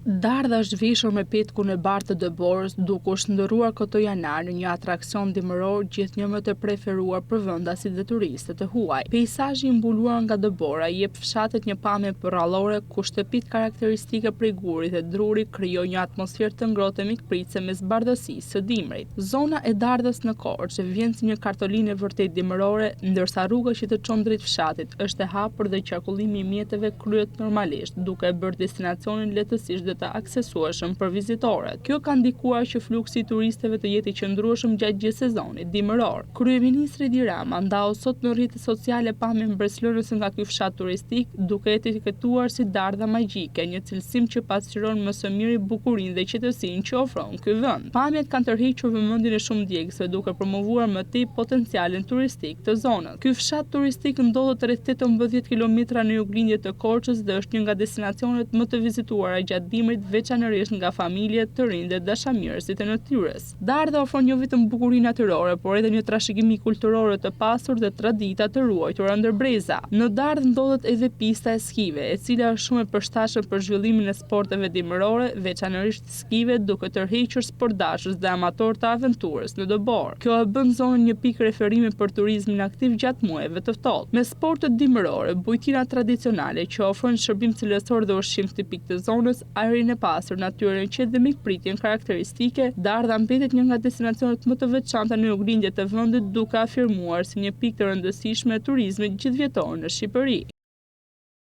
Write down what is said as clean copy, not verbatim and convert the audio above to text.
Dardha është veshur me petkun e bardhë të Dëborës, duke u shndërruar këto janar në një atraksion dimëror gjithnjë më të preferuar për vendasit dhe turistët e huaj. Peizazhi i mbuluar nga Dëbora i jep fshatit një pamje përrallore ku shtëpitë karakteristike prej gurit dhe drurit krijojnë një atmosferë të ngrohtë e mikpritëse mes bardhësisë së dimrit. Zona e Dardhës në Korçë vjen si një kartolinë vërtet dimërore, ndërsa rruga që të çon drejt fshatit është e hapur dhe qarkullimi i mjeteve kryhet normalisht, duke e bërë destinacionin lehtësisht të aksesueshëm për vizitorët. Kjo ka ndikuar që fluksi i turistëve të jetë i qëndrueshëm gjatë gjithë sezonit dimëror. Kryeministri Edi Rama ndau sot në rrjetet sociale pamjen breslënës nga ky fshat turistik, duke etiketuar si Dardha magjike, një cilësim që pasqyron më së miri bukurinë dhe qetësinë që ofron ky vend. Pamjet kanë tërhequr vëmendjen e shumë djegësve duke promovuar më tej potencialin turistik të zonës. Ky fshat turistik ndodhet rreth 18 kilometra në juglindje të Korçës dhe është një nga destinacionet më të vizituara gjatë dimrit, veçanërisht nga familjet të rinj dhe dashamirësit e natyrës. Dardha ofron jo vetëm bukurinë natyrore, por edhe një trashëgimi kulturore të pasur dhe tradita të ruajtura ndër breza. Në Dardhë ndodhet edhe pista e skive, e cila është shumë e përshtatshme për zhvillimin e sporteve dimërore, veçanërisht skive, duke tërhequr sportdashës dhe amatorë të aventurës në Dëborë. Kjo e bën zonën një pikë referimi për turizmin aktiv gjatë muajve të ftohtë. Me sportet dimërore, bujtira tradicionale që ofrojnë shërbim cilësor dhe ushqim tipik të zonës, ajrin e pasur, natyrën qetë dhe mikpritjen karakteristike, Dardha mbetet një nga destinacionet më të veçanta në juglindje të vendit, duke afirmuar si një pikë të rëndësishme e turizmit gjithvjetor në Shqipëri.